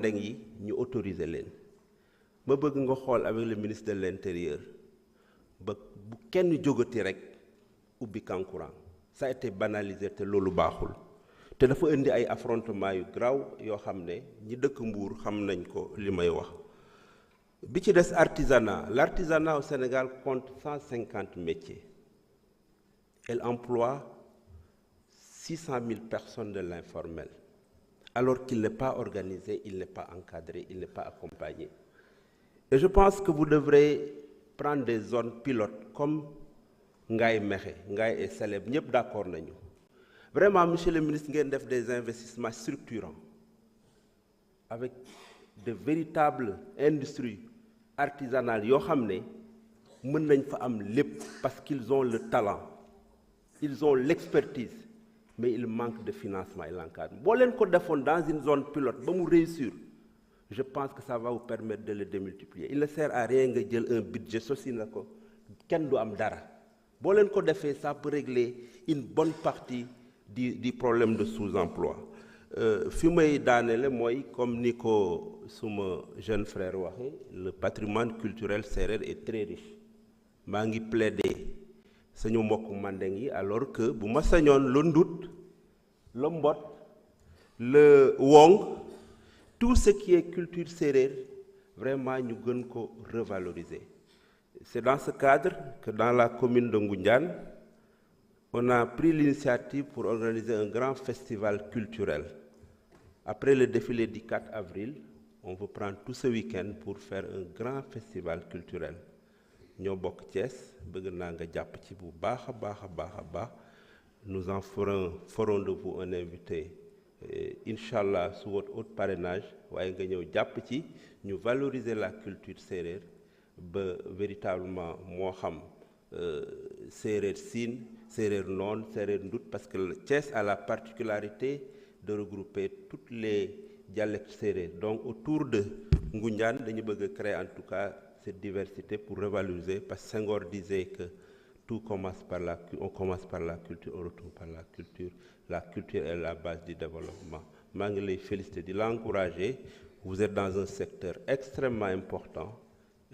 ndeng yi ñu autoriser leen ma bëgg nga xool avec le ministre de l'Intérieur ba bu kenn jógati rek ubbi Kankourang ça a été banalisé te loolu baaxul te dafa indi ay affrontement yu graw yoo xam ne ñi dëkk Mbour xam nañ ko li may wax bi ci des artisanat l'artisanat au Sénégal compte 150 métiers elle emploie 600 000 personnes de l'informel alors qu'il n'est pas organisé, il n'est pas encadré, il n'est pas accompagné. Et je pense que vous devrez prendre des zones pilotes comme Ngaye Mékhé, Ngaye et Seleb, ñëpp d'accord nañu. Vraiment, monsieur le ministre, ngeen def des investissements structurants avec de véritables industries artisanales yoo xam ne mën nañ fa am lépp parce qu'ils ont le talent, ils ont l'expertise. Mais il manque de financement et l'encadrement. Si vous le faites dans une zone pilote, pour réussir, je pense que ça va vous permettre de le démultiplier. Il ne sert à rien de faire un budget social. Quel doit am dara. Si vous le faites, ça peut régler une bonne partie du problème de sous-emploi. Comme Nico, mon jeune frère, le patrimoine culturel sérère est très riche. Je vais plaider. Sañu mbokk mandeng yi alors que bu ma sañoon le ndut le mbot le wong tout ce qui est culture sérère vraiment ñu gën ko revaloriser. C'est dans ce cadre que dans la commune de Ngoundiane on a pris l'initiative pour organiser un grand festival culturel. Après le défilé du 4 avril, on veut prendre tout ce week-end pour faire un grand festival culturel. Ñoo bokk Thiès bëgg naa nga jàpp ci bu baax a baax nous en ferons de vous un invité inchallah sous votre haut parrainage waaye nga ñëw jàpp ci ñu valoriser la culture sérère ba véritablement moo xam séeréer siin séeréer noon séeréer ndut parce que Thiès a la particularité de regrouper toutes les dialectes sérères donc autour de Ngoundiane dañu bëgg a créer en tout cas cette diversité pour revaloriser, parce que Senghor disait que tout commence par on commence par la culture, on retourne par la culture. La culture est la base du développement. Je les félicite, de l'encourager. Vous êtes dans un secteur extrêmement important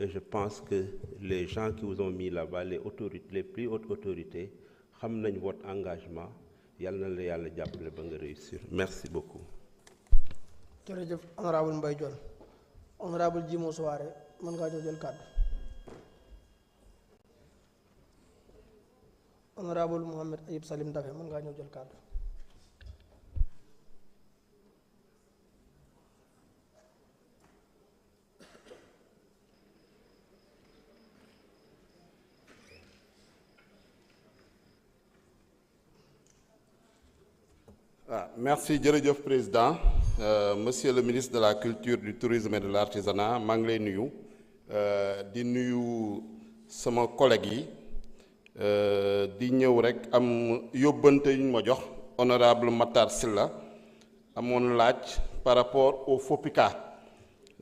et je pense que les gens qui vous ont mis là-bas, les autorités, les plus hautes autorités, savent votre engagement. Yalla na yalla jappalé ba nga réussir. Merci beaucoup. Jërëjëf honorable Mbaye Dione. Honorable Djimo Souare. mën ngaa ñëw jël kàddu honorable Mohamed Ayib Salim Dafe mën ngaa ñëw jël kàddu Merci jërëjëf président monsieur le ministre de la culture du tourisme et de l'artisanat maa ngi lay nuyu di nuyu sama collègue yi di ñëw rek am yóbbante yu ñu ma jox honorable Matar Sylla amoon laaj par rapport au FOPICA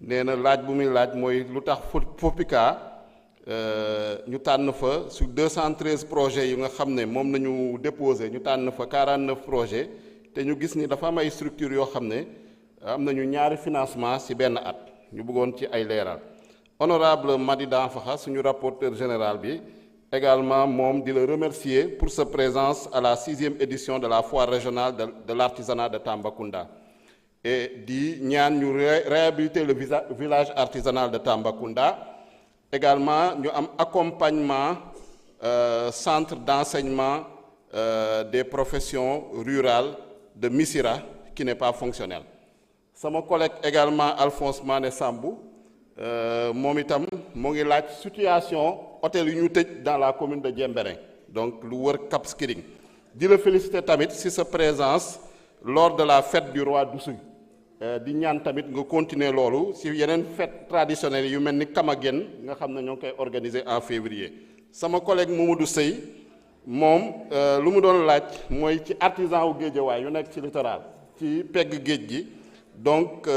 nee na laaj bu muy laaj mooy lu tax FOPICA ñu tànn fa sur 213 projets yu nga xam ne moom nañu déposé ñu tànn fa 49 projets te ñu gis ni dafa am ay structures yoo xam ne am nañu ñaari financement ci benn at ñu bëggoon ci ay leeral honorable Madi Danfakha suñu rapporteur général bi également moom di la remercier pour sa présence à la 6e édition de la foire régionale de l'artisanat de Tambacounda et di ñaan ñu réhabiliter le village artisanal de Tambacounda également ñu am accompagnement centre d'enseignement des professions rurales de Missira qui n'est pas fonctionnel. Sama collègue également Alphonse Mané Sambou moom itam moo ngi laaj situation hôtel yu ñu tëj dans la commune de Diembéring donc lu wër Cap Skirring di la féliciter tamit ci sa présence lors de la fête du roi d'Oussouye di ñaan tamit nga continuer loolu ci yeneen fête traditionnelle yu mel ni Kamagen nga xam ne ñoo ngi koy organiser en février. Sama collègue Mamadou Sey moom lu mu doon laaj mooy ci artisan wu Guédiawaye yu nekk ci littoral ci pegg géej gi donc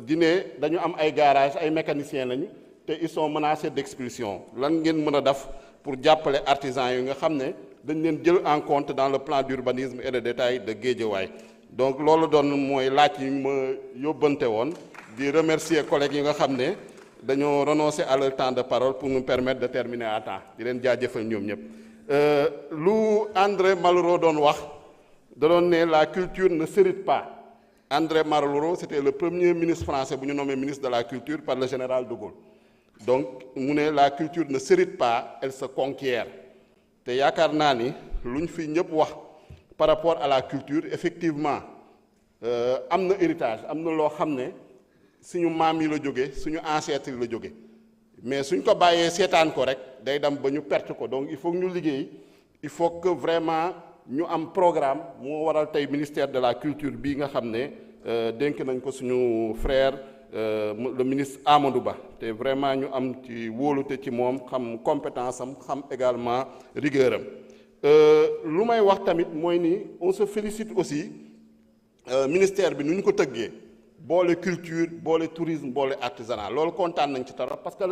di ne dañu am ay garage ay mécaniciens lañu te ils sont menacés d'expulsion lan ngeen mën a def pour jàppale artisans yi nga xam ne dañ leen jël en compte dans le plan d'urbanisme et de détail de Guédiawaye donc loolu doon mooy laaj yi ma yóbbante woon di remercier collègues yi nga xam ne dañoo renoncer à leur temps de parole pour nous permettre de terminer à temps di leen jaajëfal ñoom ñëpp. lu André Malraux doon wax da doon ne la culture ne s'hérite pas. André Malraux c'était le premier ministre français bu ñu nommé ministre de la culture par le général de Gaulle. Donc mu ne la culture ne s'hérite pas, elle se conquiert. te yaakaar naa ni lu ñu fi ñëpp wax par rapport à la culture effectivement am na héritage am na loo xam ne suñu maam yi la jóge suñu ancêtres yi la jóge mais suñ ko bàyyee seetaan ko rek day dem ba ñu perte ko donc il faut que ñu liggéey il faut que vraiment ñu am programme moo waral tey ministère de la culture bii nga xam ne dénk nañ ko suñu frère le ministre Amadou Ba te vraiment ñu am ci wóolute ci moom xam compétence am xam également rigueur am lu may wax tamit mooy ni on se félicite aussi ministère bi nu ñu ko tëggee boole culture boole tourisme boole artisanat loolu kontaan nañ ci trop parce que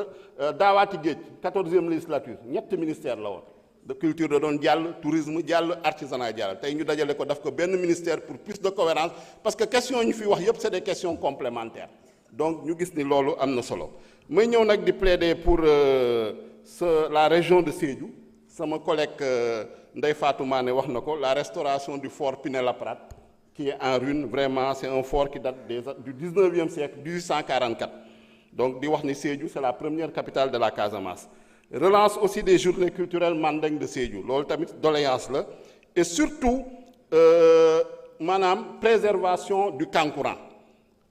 daawaati géej 14e législature ñetti ministère la woon de culture da doon jàll tourisme jàll artisanat jàll tey ñu dajale ko daf ko benn ministère pour plus de cohérence parce que question ñu fi wax yépp c'est des questions complémentaires donc ñu gis ni loolu am na solo may ñëw nag di plaider pour la région de Sédhiou sama collègue Ndeye Fatou Mané wax na ko la restauration du fort Pinet-Laprade qui est en ruine vraiment c'est un fort qui date du 19e siècle 1844 donc di wax ni Sédhiou c'est la première capitale de la Casamance. Relance aussi des journées culturelles mandeng de Sédhiou loolu tamit doléance la et surtout maanaam préservation du Kankourang.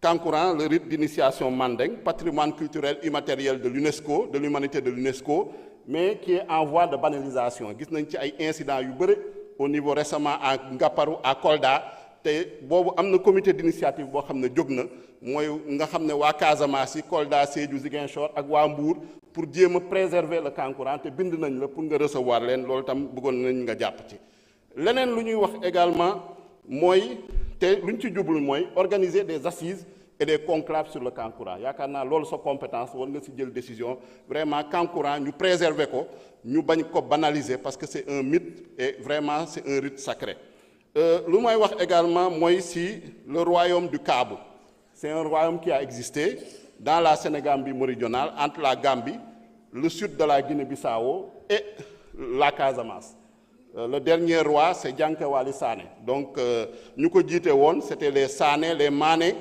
Kankourang, le rite d'initiation mandeng, patrimoine culturel immatériel de l'UNESCO, de l'humanité de l'UNESCO, mais qui est en voie de banalisation. Gis nañ ci ay incidents yu bëri au niveau récemment à Ngaparou à Kolda te boobu am na comité d'initiative boo xam ne jóg na mooy nga xam ne waa Casamance yi Kolda Sédhiou Ziguinchor ak waa Mbour pour jéem a préserver le Kankourang te bind nañ la pour nga recevoir leen loolu tam bëggoon nañ nga jàpp ci. leneen lu ñuy wax également mooy te lu ñu ci jublu mooy organiser des assises et des conclaves sur le Kankourang yaakaar naa loolu sa compétence war nga si jël décision vraiment Kankourang ñu préserver ko ñu bañ ko banaliser parce que c'est un mythe et vraiment c'est un rite sacré. lu may wax également mooy si le royaume du Kabou c'est un royaume qui a existé dans la Sénégambie méridionale entre la Gambie le sud de la Guinée-Bissau et la Casamance. Le dernier roi c'est Dianké-Wally Sané donc ñu ko jiite woon c'était les Sané les Mané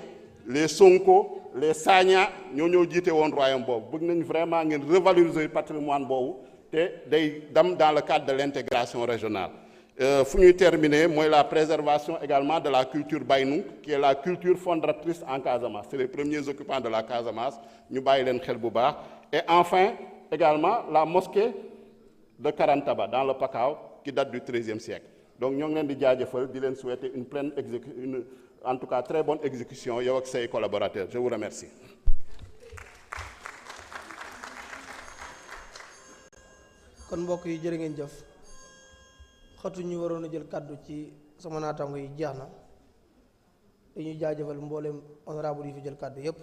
les Sonko les Sagna ñoo jiite woon royaume boobu bëgg nañ vraiment ngeen revaloriser patrimoine boobu te day dem dans le cadre de l'intégration régionale. fu ñuy terminer mooy la préservation également de la culture Baynunk qui est la culture fondatrice en Casamance c'est les premiers occupants de la Casamance ñu bàyyi leen xel bu baax et enfin également la mosquée de Karantaba dans le Pakao qui date du XIIIe siècle donc ñoo ngi leen di jaajëfal di leen souhaiter une pleine en tout cas très bonne exécution yow ak say collaborateurs je vous remercie. kon mbokk yi jërë ngeen jëf xatu ñu waroon a jël kàddu ci sama naataango yi jeex na dañuy jaajëfal mboolem honorable yi fi jël kàddu yépp